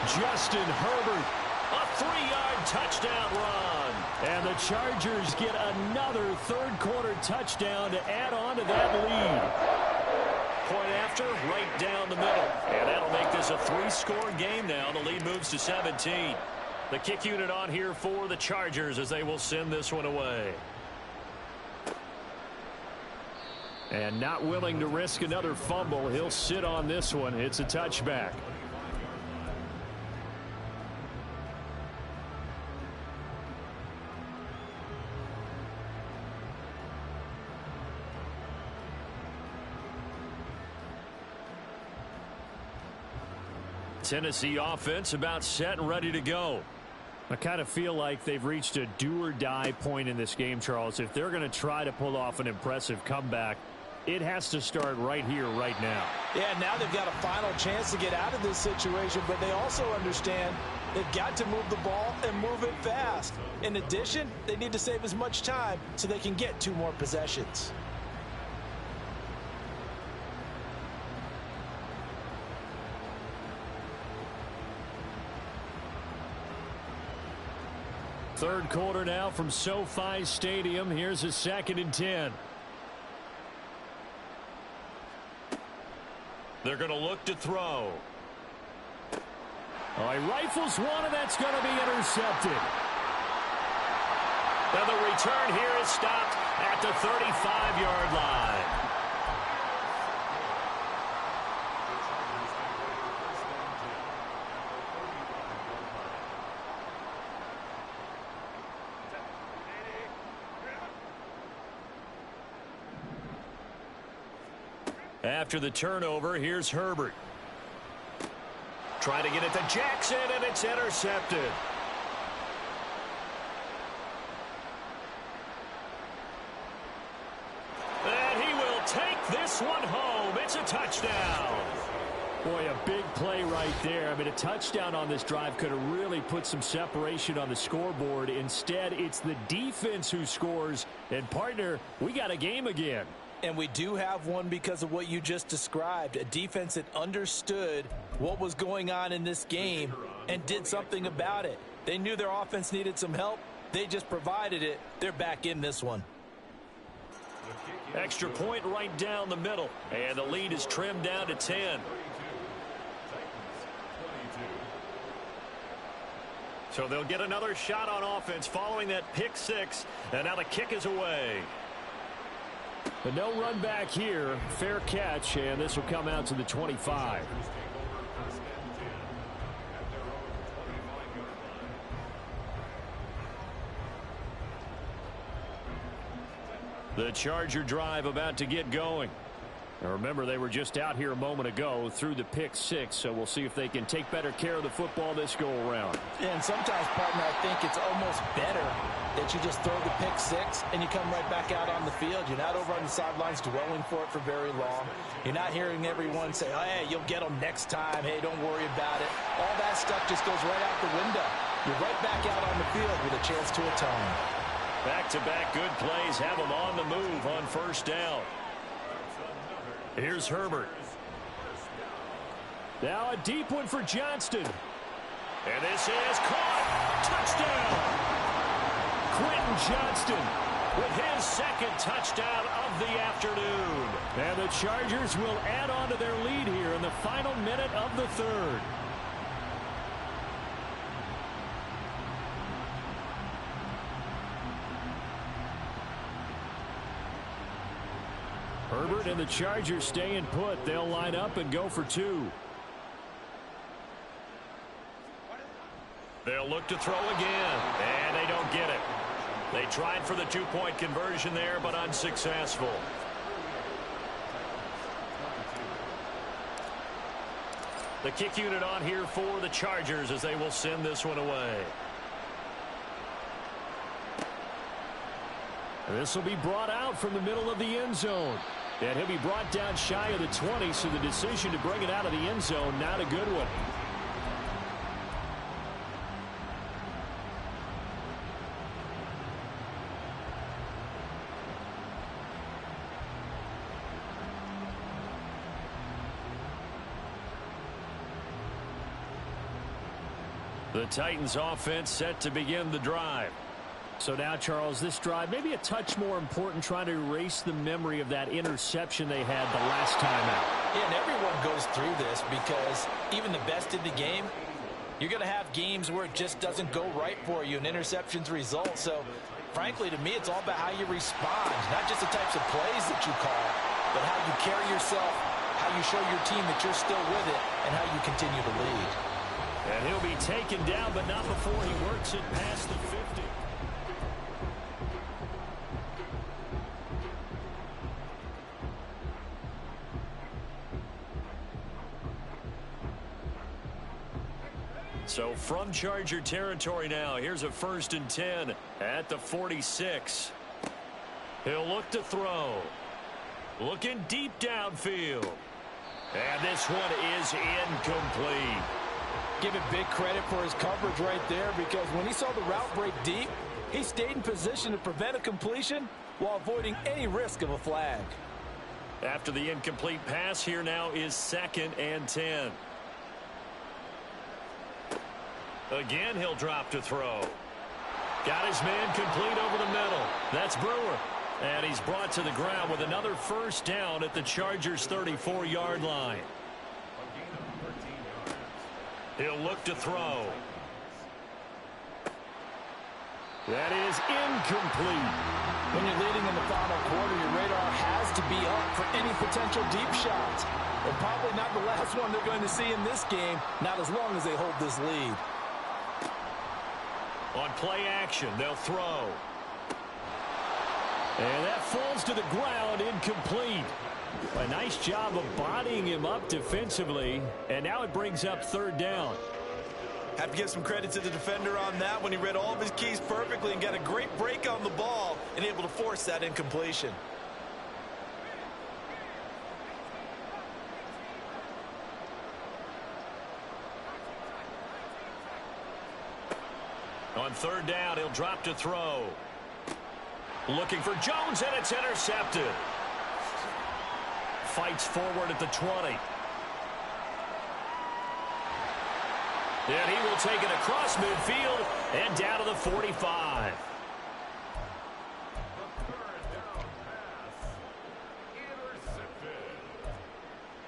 Justin Herbert, a 3-yard touchdown run. And the Chargers get another 3rd quarter touchdown to add on to that lead. Point after, right down the middle. And that'll make this a 3-score game now. The lead moves to 17. The kick unit on here for the Chargers as they will send this one away. And not willing to risk another fumble, he'll sit on this one. It's a touchback. Tennessee offense about set and ready to go. I kind of feel like they've reached a do-or-die point in this game, Charles. If they're going to try to pull off an impressive comeback, it has to start right here, right now. Yeah, now they've got a final chance to get out of this situation, but they also understand they've got to move the ball and move it fast. In addition, they need to save as much time so they can get 2 more possessions. Third quarter now from SoFi Stadium. Here's a 2nd and 10. They're going to look to throw. Oh, he rifles one, and that's going to be intercepted. And the return here is stopped at the 35-yard line. After the turnover, here's Herbert. Trying to get it to Jackson, and it's intercepted. And he will take this one home. It's a touchdown. Boy, a big play right there. I mean, a touchdown on this drive could have really put some separation on the scoreboard. Instead, it's the defense who scores. And, partner, we got a game again. And we do have one because of what you just described. A defense that understood what was going on in this game and did something about it. They knew their offense needed some help. They just provided it. They're back in this one. Extra point right down the middle. And the lead is trimmed down to 10. So they'll get another shot on offense following that pick 6. And now the kick is away. But no run back here. Fair catch, and this will come out to the 25. The Charger drive about to get going. Now remember, they were just out here a moment ago through the pick six, so we'll see if they can take better care of the football this go around. Yeah, and sometimes, partner, I think it's almost better that you just throw the pick six and you come right back out on the field. You're not over on the sidelines dwelling for it for very long. You're not hearing everyone say, oh, hey, you'll get them next time. Hey, don't worry about it. All that stuff just goes right out the window. You're right back out on the field with a chance to atone. Back-to-back good plays have them on the move on first down. Here's Herbert. Now a deep one for Johnston. And this is caught. Touchdown. Quentin Johnston with his second touchdown of the afternoon. And the Chargers will add on to their lead here in the final minute of the third. Herbert and the Chargers staying put. They'll line up and go for two. They'll look to throw again, and they don't get it. They tried for the two-point conversion there, but unsuccessful. The kick unit on here for the Chargers as they will send this one away. This will be brought out from the middle of the end zone. And he'll be brought down shy of the 20, so the decision to bring it out of the end zone, not a good one. The Titans offense set to begin the drive. So now, Charles, this drive maybe a touch more important, trying to erase the memory of that interception they had the last time out. Yeah, and everyone goes through this because even the best in the game, you're going to have games where it just doesn't go right for you and interceptions result. So, frankly, to me, it's all about how you respond, not just the types of plays that you call, but how you carry yourself, how you show your team that you're still with it, and how you continue to lead. And he'll be taken down, but not before he works it past the 50. So from Charger territory now, here's a 1st and 10 at the 46. He'll look to throw. Looking deep downfield. And this one is incomplete. Give him big credit for his coverage right there, because when he saw the route break deep, he stayed in position to prevent a completion while avoiding any risk of a flag. After the incomplete pass, here now is 2nd and 10. Again, he'll drop to throw. Got his man complete over the middle. That's Brewer. And he's brought to the ground with another 1st down at the Chargers' 34-yard line. He'll look to throw. That is incomplete. When you're leading in the final quarter, your radar has to be up for any potential deep shots. And probably not the last one they're going to see in this game, not as long as they hold this lead. On play action, they'll throw. And that falls to the ground, incomplete. A nice job of bodying him up defensively. And now it brings up 3rd down. Have to give some credit to the defender on that when he read all of his keys perfectly and got a great break on the ball and able to force that incompletion. On 3rd down, he'll drop to throw. Looking for Jones, and it's intercepted. Fights forward at the 20. And he will take it across midfield and down to the 45.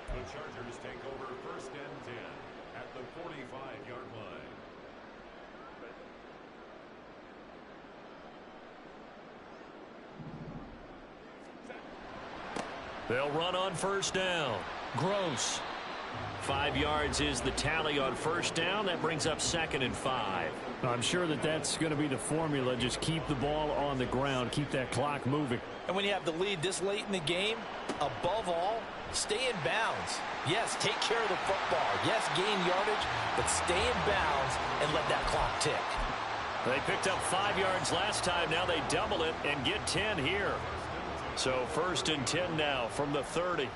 The Chargers take over 1st and 10 at the 45-yard line. They'll run on 1st down. Gross. 5 yards is the tally on 1st down. That brings up 2nd and 5. I'm sure that that's going to be the formula. Just keep the ball on the ground. Keep that clock moving. And when you have the lead this late in the game, above all, stay in bounds. Yes, take care of the football. Yes, gain yardage, but stay in bounds and let that clock tick. They picked up 5 yards last time. Now they double it and get 10 here. So 1st and 10 now from the 30.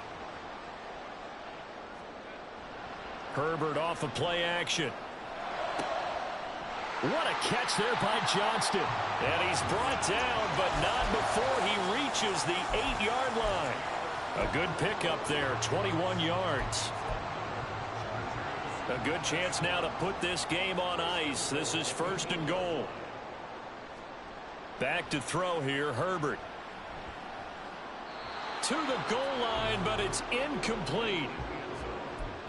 Herbert off of play action. What a catch there by Johnston. And he's brought down, but not before he reaches the 8-yard line. A good pickup there, 21 yards. A good chance now to put this game on ice. This is 1st and goal. Back to throw here, Herbert. To the goal line, but it's incomplete.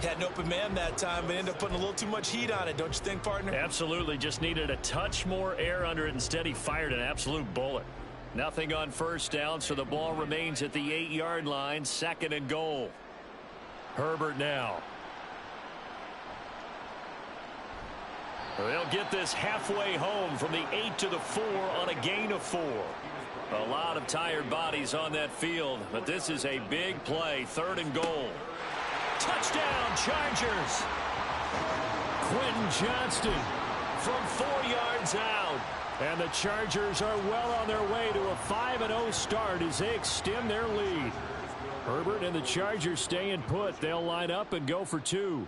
Had an open man that time, but ended up putting a little too much heat on it, don't you think, partner? Absolutely. Just needed a touch more air under it. Instead, he fired an absolute bullet. Nothing on 1st down, so the ball remains at the 8-yard line. 2nd and goal. Herbert now. They'll get this halfway home from the 8 to the 4 on a gain of 4. A lot of tired bodies on that field, but this is a big play. 3rd and goal. Touchdown, Chargers. Quentin Johnston from 4 yards out. And the Chargers are well on their way to a 5-0 start as they extend their lead. Herbert and the Chargers staying put. They'll line up and go for 2.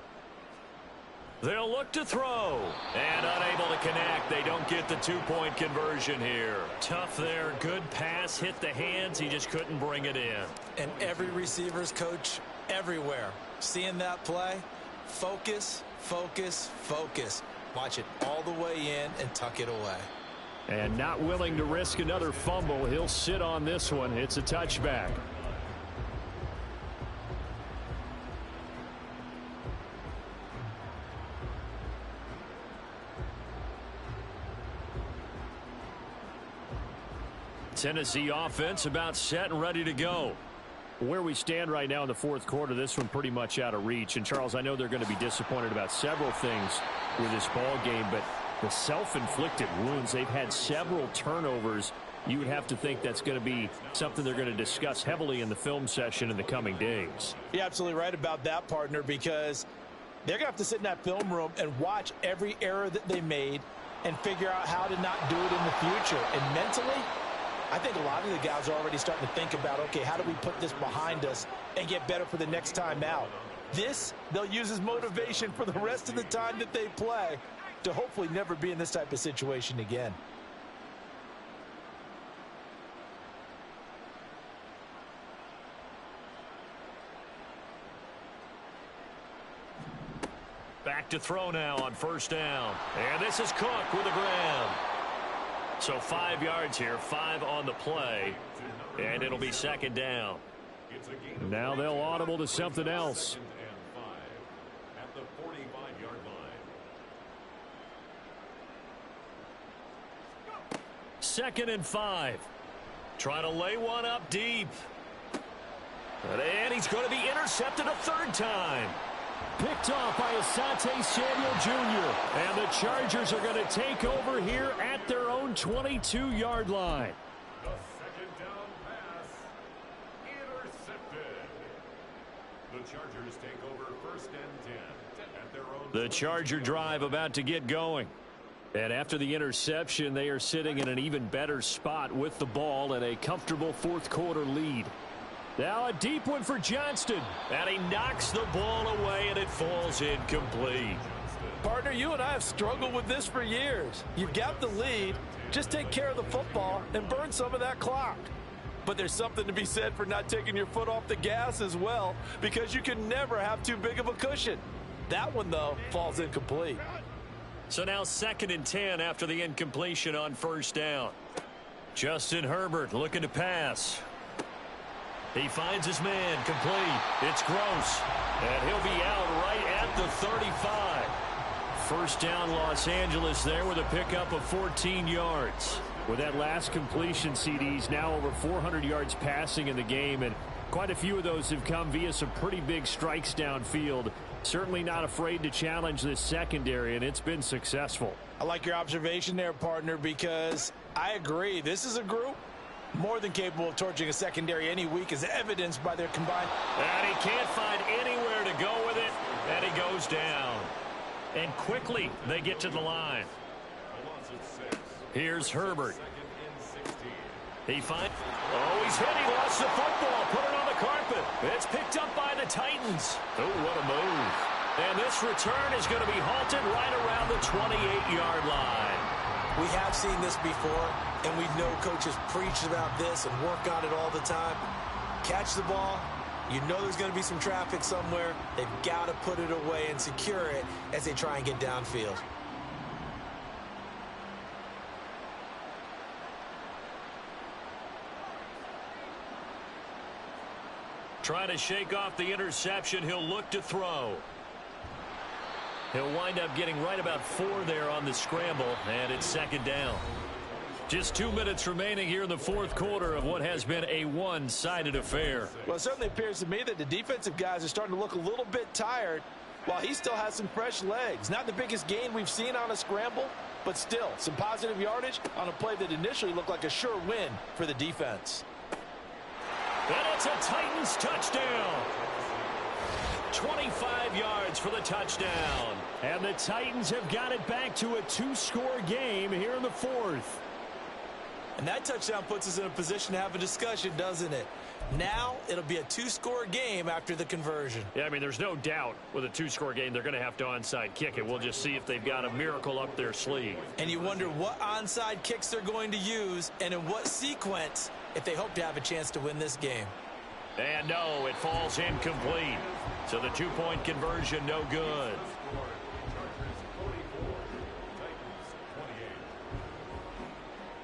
They'll look to throw. And unable to connect. They don't get the 2-point conversion here. Tough there. Good pass. Hit the hands. He just couldn't bring it in. And every receiver's coach everywhere. Seeing that play, focus, focus, focus. Watch it all the way in and tuck it away. And not willing to risk another fumble. He'll sit on this one. It's a touchback. Tennessee offense about set and ready to go. Where we stand right now in the 4th quarter, this one pretty much out of reach. And, Charles, I know they're going to be disappointed about several things with this ball game, but the self-inflicted wounds, they've had several turnovers. You would have to think that's going to be something they're going to discuss heavily in the film session in the coming days. You're absolutely right about that, partner, because they're going to have to sit in that film room and watch every error that they made and figure out how to not do it in the future. And mentally, I think a lot of the guys are already starting to think about, okay, how do we put this behind us and get better for the next time out? This, they'll use as motivation for the rest of the time that they play to hopefully never be in this type of situation again. Back to throw now on 1st down. And this is Cook with the grab. So 5 yards here, 5 on the play, and it'll be 2nd down. Now they'll audible to something else. At the 45-yard line. 2nd and 5. Trying to lay one up deep. And he's going to be intercepted a 3rd time. Picked off by Asante Samuel Jr. And the Chargers are going to take over here at their own 22-yard line. The 2nd down pass intercepted. The Chargers take over 1st and 10 at their own. The Charger drive about to get going. And after the interception, they are sitting in an even better spot with the ball and a comfortable 4th quarter lead. Now a deep one for Johnston. And he knocks the ball away, and it falls incomplete. Partner, you and I have struggled with this for years. You've got the lead. Just take care of the football and burn some of that clock. But there's something to be said for not taking your foot off the gas as well, because you can never have too big of a cushion. That one, though, falls incomplete. So now 2nd and 10 after the incompletion on 1st down. Justin Herbert looking to pass. He finds his man, complete. It's Gross. And he'll be out right at the 35. 1st down Los Angeles there with a pickup of 14 yards. With that last completion, CD's now over 400 yards passing in the game, and quite a few of those have come via some pretty big strikes downfield. Certainly not afraid to challenge this secondary, and it's been successful. I like your observation there, partner, because I agree. This is a group More than capable of torching a secondary any week, as evidenced by their combined. And he can't find anywhere to go with it, and he goes down. And quickly, they get to the line. Here's Herbert. He finds. Oh, he's hit. He lost the football. Put it on the carpet. It's picked up by the Titans. Oh, what a move. And this return is going to be halted right around the 28-yard line. We have seen this before, and we know coaches preach about this and work on it all the time. Catch the ball. You know there's going to be some traffic somewhere. They've got to put it away and secure it as they try and get downfield. Trying to shake off the interception. He'll look to throw. He'll wind up getting right about 4 there on the scramble, and it's second down. Just 2 minutes remaining here in the fourth quarter of what has been a one-sided affair. Well, it certainly appears to me that the defensive guys are starting to look a little bit tired while he still has some fresh legs. Not the biggest gain we've seen on a scramble, but still some positive yardage on a play that initially looked like a sure win for the defense. And it's a Titans touchdown. 25 yards for the touchdown. And the Titans have got it back to a 2-score game here in the fourth. And that touchdown puts us in a position to have a discussion, doesn't it? Now it'll be a 2-score game after the conversion. Yeah, I mean, there's no doubt with a 2-score game they're going to have to onside kick it. We'll just see if they've got a miracle up their sleeve. And you wonder what onside kicks they're going to use and in what sequence if they hope to have a chance to win this game. And no, it falls incomplete. So the 2-point conversion, no good.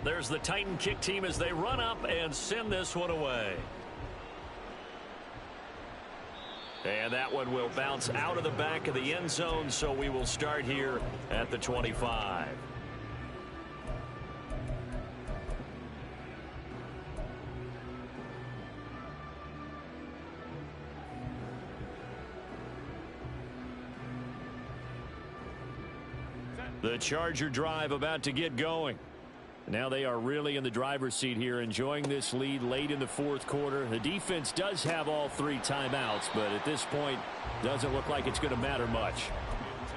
There's the Titan kick team as they run up and send this one away. And that one will bounce out of the back of the end zone, so we will start here at the 25. The Charger drive about to get going. Now they are really in the driver's seat here, enjoying this lead late in the fourth quarter. The defense does have all 3 timeouts, but at this point, doesn't look like it's going to matter much.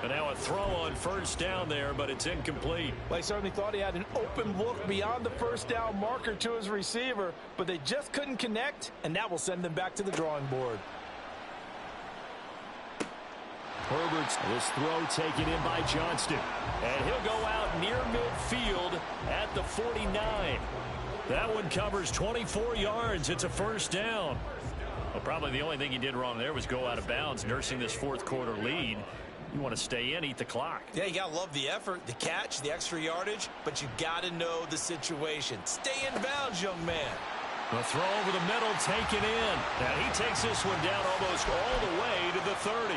And now a throw on first down there, but it's incomplete. Well, he certainly thought he had an open look beyond the first down marker to his receiver, but they just couldn't connect, and that will send them back to the drawing board. Herbert's this throw taken in by Johnston. And he'll go out near midfield at the 49. That one covers 24 yards. It's a first down. Well, probably the only thing he did wrong there was go out of bounds, nursing this fourth quarter lead. You want to stay in, eat the clock. Yeah, you got to love the effort, the catch, the extra yardage, but you got to know the situation. Stay in bounds, young man. The throw over the middle taken in. And he takes this one down almost all the way to the 30.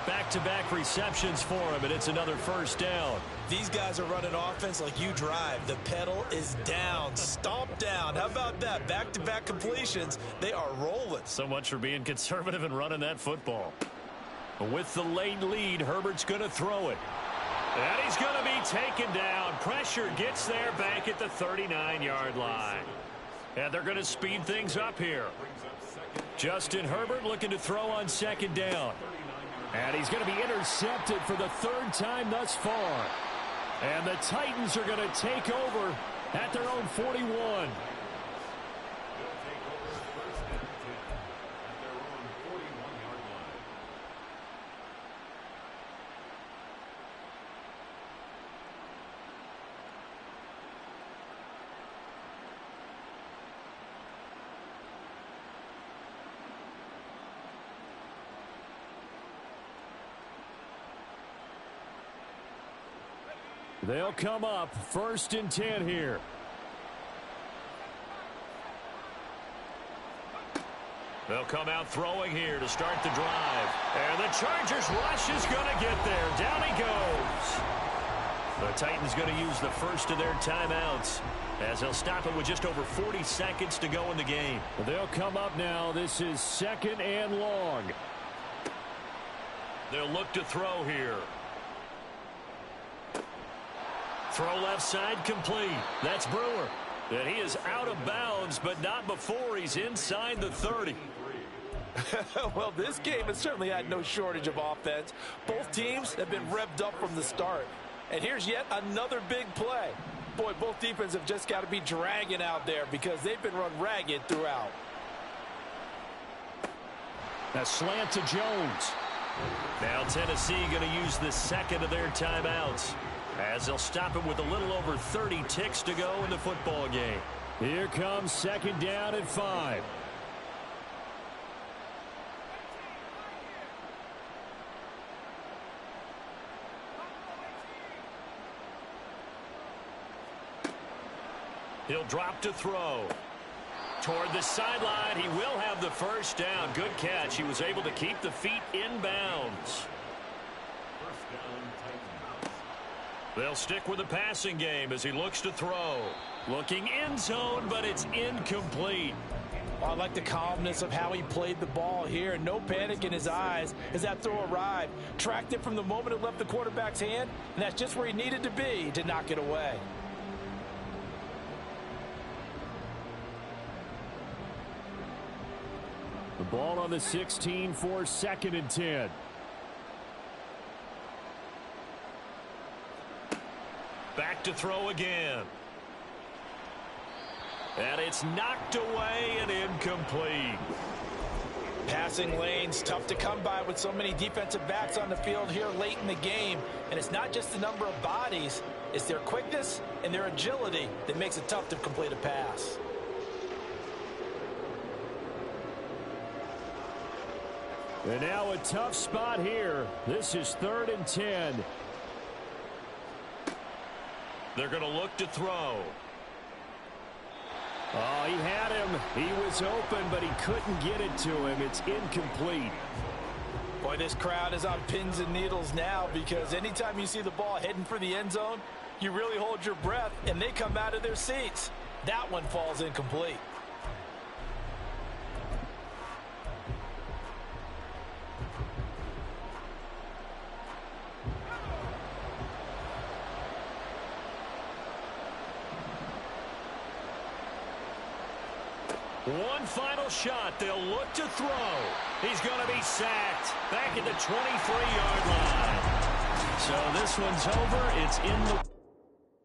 Back-to-back receptions for him, and it's another first down. These guys are running offense like you drive. The pedal is down, stomp down. How about that? Back-to-back completions. They are rolling. So much for being conservative and running that football. With the late lead, Herbert's going to throw it. And he's going to be taken down. Pressure gets there back at the 39-yard line. And they're going to speed things up here. Justin Herbert looking to throw on second down. And he's going to be intercepted for the 3rd time thus far. And the Titans are going to take over at their own 41. They'll come up 1st and 10 here. They'll come out throwing here to start the drive. And the Chargers rush is going to get there. Down he goes. The Titans going to use the first of their timeouts as they'll stop it with just over 40 seconds to go in the game. They'll come up now. This is 2nd and long. They'll look to throw here. Throw left side complete. That's Brewer. And he is out of bounds, but not before he's inside the 30. Well, this game has certainly had no shortage of offense. Both teams have been revved up from the start. And here's yet another big play. Boy, both defenses have just got to be dragging out there because they've been run ragged throughout. A slant to Jones. Now Tennessee going to use the second of their timeouts, as they'll stop it with a little over 30 ticks to go in the football game. Here comes second down and 5. He'll drop to throw. Toward the sideline, he will have the first down. Good catch. He was able to keep the feet in bounds. They'll stick with the passing game as he looks to throw. Looking end zone, but it's incomplete. I like the calmness of how he played the ball here. No panic in his eyes as that throw arrived. Tracked it from the moment it left the quarterback's hand, and that's just where he needed to be to knock it away. The ball on the 16 for second and 10. Back to throw again. And it's knocked away and incomplete. Passing lanes, tough to come by with so many defensive backs on the field here late in the game. And it's not just the number of bodies, it's their quickness and their agility that makes it tough to complete a pass. And now a tough spot here. This is 3rd and 10. They're going to look to throw. Oh, he had him. He was open, but he couldn't get it to him. It's incomplete. Boy, this crowd is on pins and needles now because anytime you see the ball heading for the end zone, you really hold your breath, and they come out of their seats. That one falls incomplete. One final shot. They'll look to throw. He's going to be sacked back at the 23-yard line. So this one's over. It's in the...